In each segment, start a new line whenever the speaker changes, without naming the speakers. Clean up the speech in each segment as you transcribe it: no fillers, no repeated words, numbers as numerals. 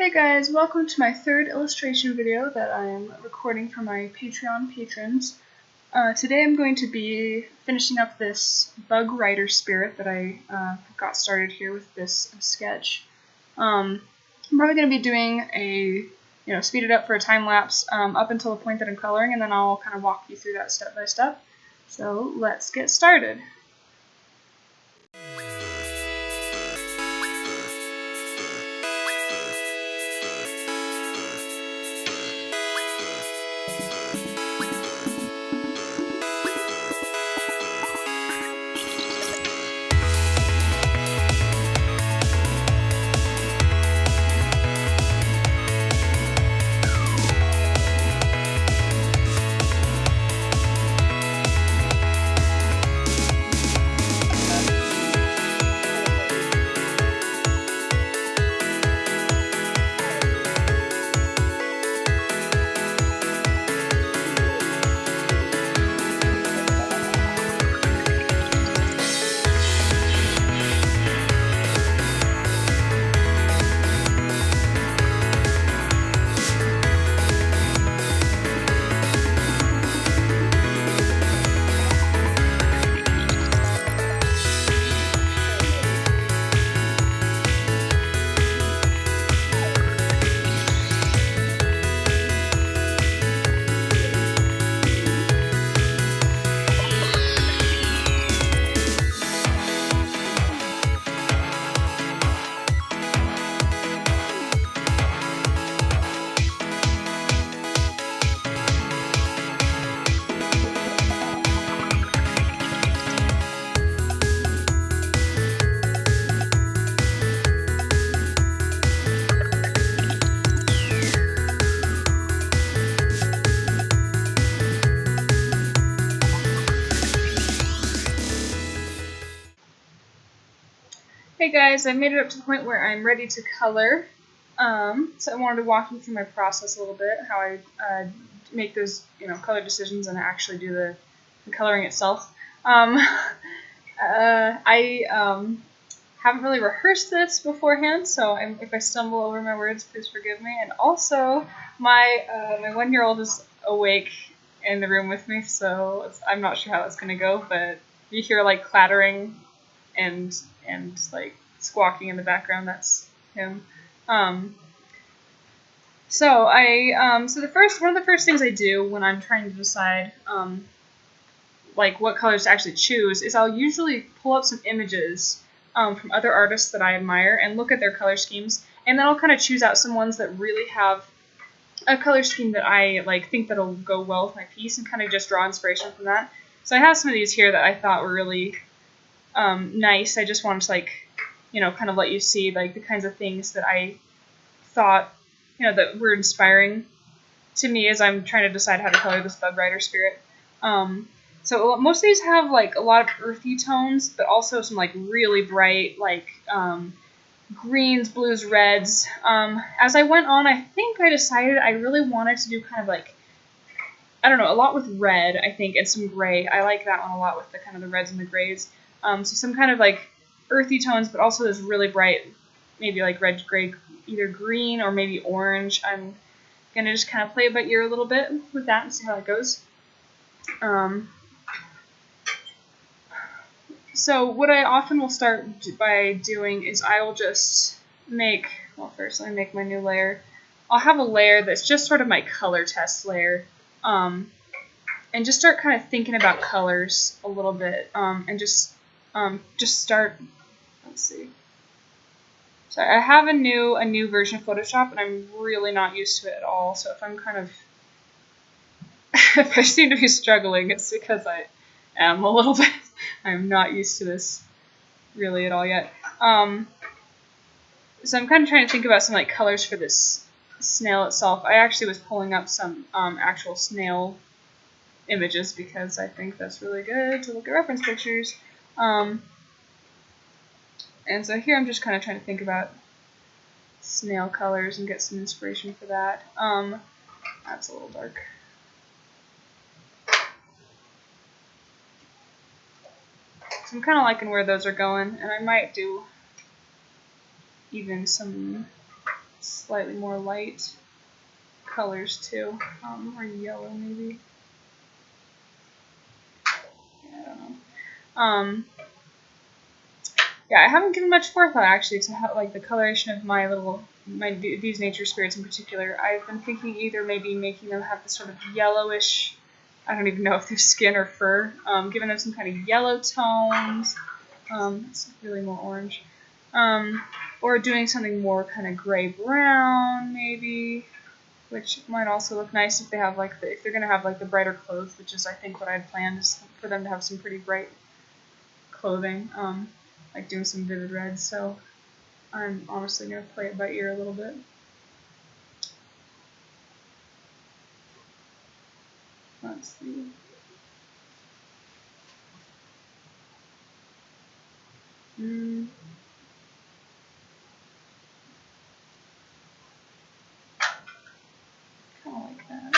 Hey guys, welcome to my third illustration video that I am recording for my Patreon patrons. Today I'm going to be finishing up this bug writer spirit that I got started here with this sketch. I'm probably going to be doing a, speed it up for a time lapse up until the point that I'm coloring, and then I'll kind of walk you through that step by step. So let's get started. Hey guys, I've made it up to the point where I'm ready to color. So I wanted to walk you through my process a little bit, how I make those color decisions and actually do the coloring itself. I haven't really rehearsed this beforehand, so if I stumble over my words, please forgive me. And also, my 1-year-old is awake in the room with me, so I'm not sure how that's going to go, but you hear like clattering and like squawking in the background, that's him. So one of the first things I do when I'm trying to decide like what colors to actually choose is I'll usually pull up some images from other artists that I admire and look at their color schemes, and then I'll kind of choose out some ones that really have a color scheme that I think that'll go well with my piece and kind of just draw inspiration from that. So I have some of these here that I thought were really nice. I just wanted to kind of let you see the kinds of things that I thought that were inspiring to me as I'm trying to decide how to color this bug writer spirit. So most of these have a lot of earthy tones, but also some really bright greens, blues, reds. As I went on, I think I decided I really wanted to do kind of I don't know, a lot with red, I think, and some gray. I like that one a lot with the kind of the reds and the grays. So some kind of earthy tones, but also this really bright, maybe red, gray, either green or maybe orange. I'm going to just kind of play it by ear a little bit with that and see how it goes. So what I often will start by doing is I will just make, first let me make my new layer. I'll have a layer that's just sort of my color test layer. And just start kind of thinking about colors a little bit, and just start. Let's see. So I have a new version of Photoshop, and I'm really not used to it at all. So if I'm kind of if I seem to be struggling, it's because I am a little bit. I'm not used to this really at all yet. So I'm kind of trying to think about some colors for this snail itself. I actually was pulling up some actual snail images because I think that's really good to look at reference pictures. And so here I'm just kind of trying to think about snail colors and get some inspiration for that. That's a little dark. So I'm kind of liking where those are going, and I might do even some slightly more light colors too, or yellow maybe. Yeah, I don't know. Yeah, I haven't given much forethought actually to how, like, the coloration of these nature spirits in particular. I've been thinking either maybe making them have this sort of yellowish, I don't even know if they're skin or fur, giving them some kind of yellow tones. It's really more orange. Or doing something more kind of gray-brown maybe, which might also look nice if they have like if they're gonna have like the brighter clothes, which is I think what I'd planned is for them to have some pretty bright clothing, like doing some vivid reds. So I'm honestly gonna play it by ear a little bit. Let's see. Kind of like that.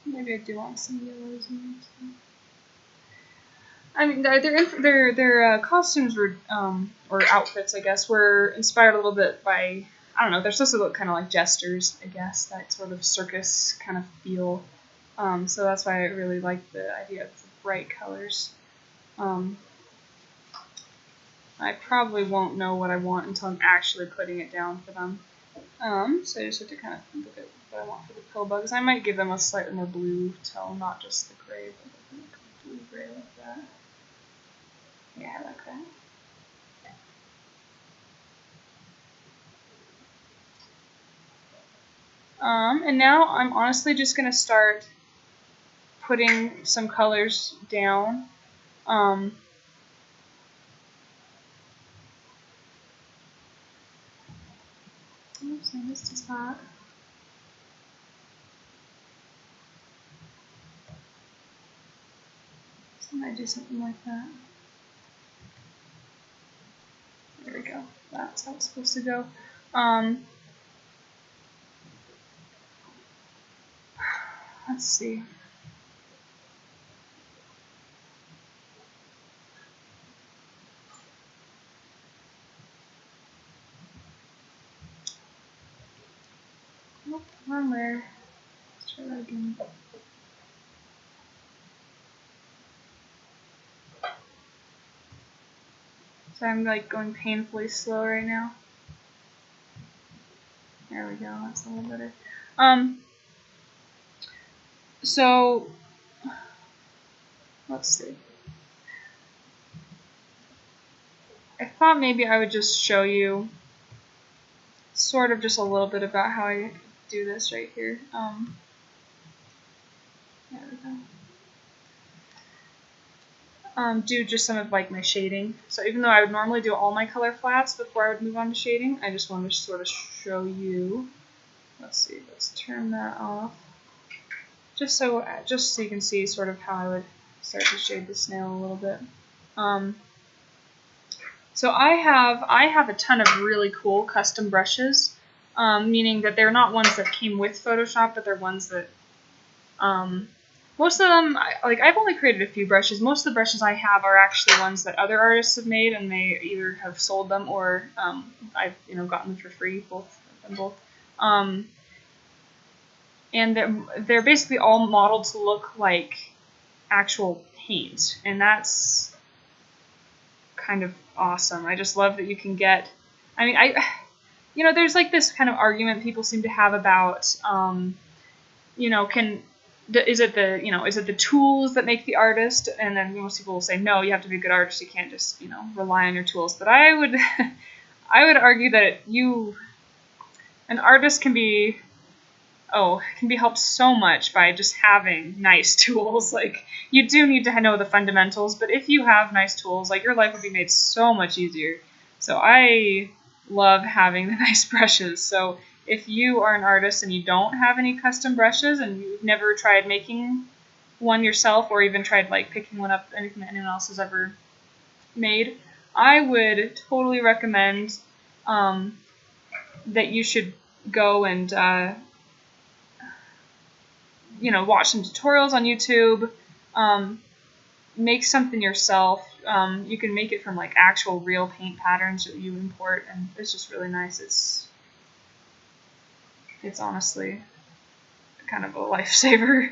Maybe I do want some yellows in there too. I mean, their costumes were, or outfits, I guess, were inspired a little bit by, I don't know, they're supposed to look kind of like jesters, I guess, that sort of circus kind of feel. So that's why I really like the idea of the bright colors. I probably won't know what I want until I'm actually putting it down for them. So I just have to kind of look at what I want for the pill bugs. I might give them a slightly more blue tone, not just the gray, but blue-gray like that. Yeah, I like that. And now I'm honestly just going to start putting some colors down. Oops, I missed a spot. So I might do something like that. There we go. That's how it's supposed to go. Let's see. Nope, wrong layer. Let's try that again. So I'm like going painfully slow right now. There we go, that's a little better. So let's see. I thought maybe I would just show you sort of just a little bit about how I do this right here. There we go. Do just some of like my shading. So even though I would normally do all my color flats before I would move on to shading, I just wanted to sort of show you. Let's see, let's turn that off. Just so you can see sort of how I would start to shade the snail a little bit. So I have a ton of really cool custom brushes, meaning that they're not ones that came with Photoshop, but they're ones that most of them, I've only created a few brushes. Most of the brushes I have are actually ones that other artists have made, and they either have sold them or I've gotten them for free, both. And they're basically all modeled to look like actual paint, and that's kind of awesome. I just love that you can get. I mean, there's like this kind of argument people seem to have about, is it the tools that make the artist? And then most people will say, no, you have to be a good artist. You can't just, rely on your tools. But I would argue that an artist can be helped so much by just having nice tools. Like, you do need to know the fundamentals, but if you have nice tools, like, your life would be made so much easier. So I love having the nice brushes. So if you are an artist and you don't have any custom brushes and you've never tried making one yourself or even tried like picking one up, anything that anyone else has ever made, I would totally recommend that you should go and watch some tutorials on YouTube. make something yourself. You can make it from like actual real paint patterns that you import, and it's just really nice. It's honestly kind of a lifesaver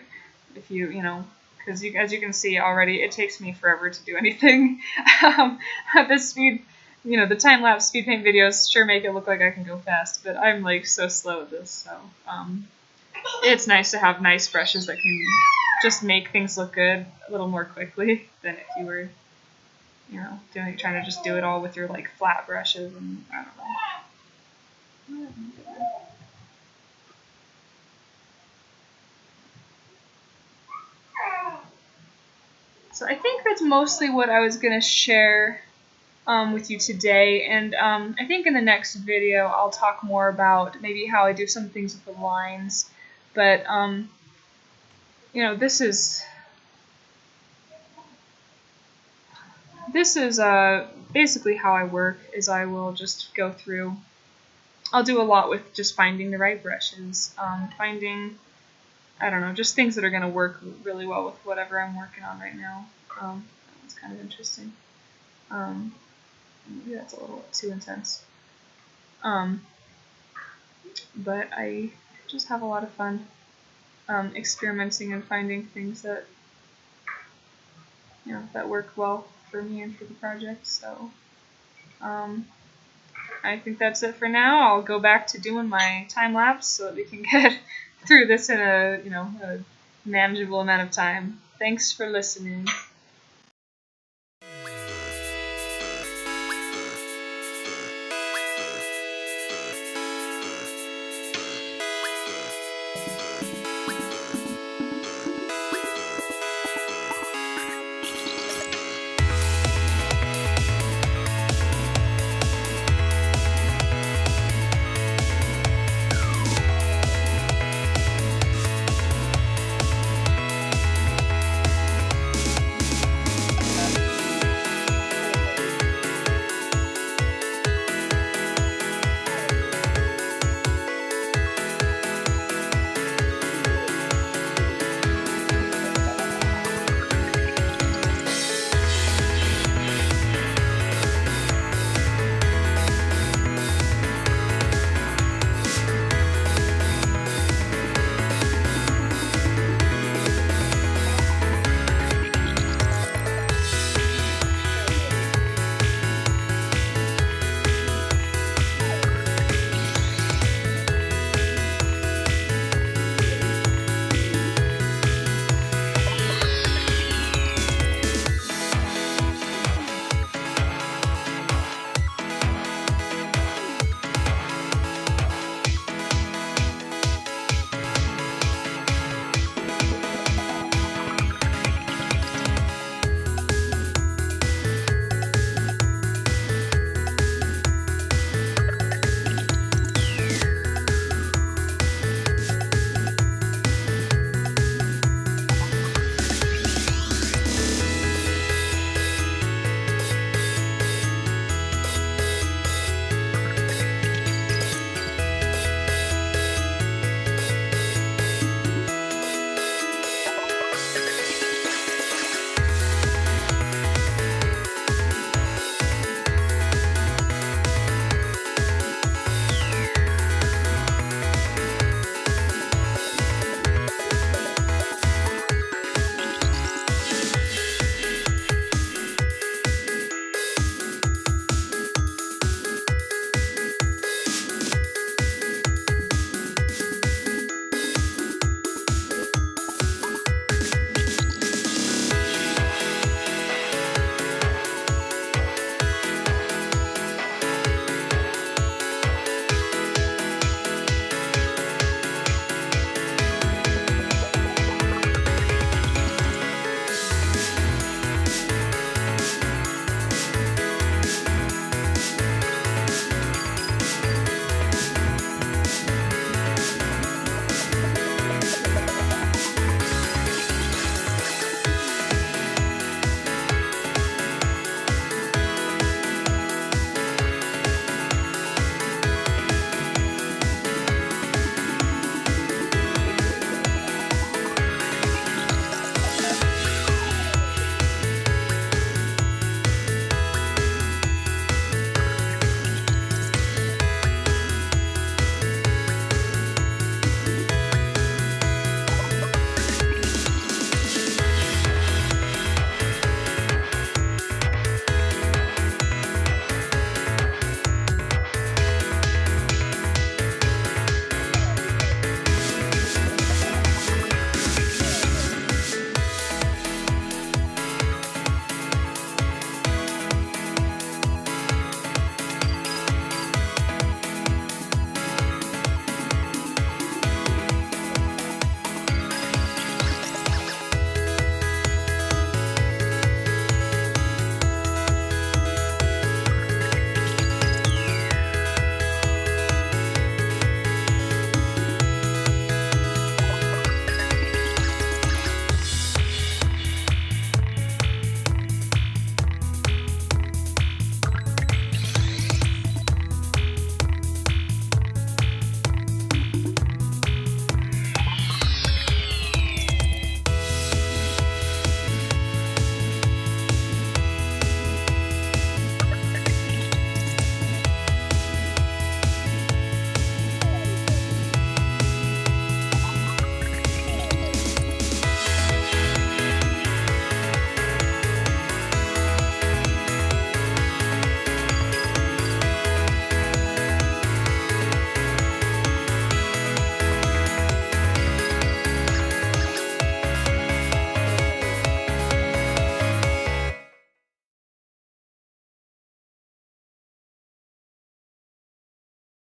if you know, because as you can see already, it takes me forever to do anything. At this speed, the time-lapse speed paint videos sure make it look like I can go fast, but I'm like so slow at this, so it's nice to have nice brushes that can just make things look good a little more quickly than if you were, trying to just do it all with your like flat brushes and I don't know. So I think that's mostly what I was gonna share with you today, and I think in the next video I'll talk more about maybe how I do some things with the lines, but this is basically how I work. Is I will just go through. I'll do a lot with just finding the right brushes, finding, I don't know, just things that are gonna work really well with whatever I'm working on right now. That's kind of interesting. Maybe that's a little too intense. But I just have a lot of fun experimenting and finding things that that work well for me and for the project. So I think that's it for now. I'll go back to doing my time lapse so that we can get through this in a manageable amount of time. Thanks for listening.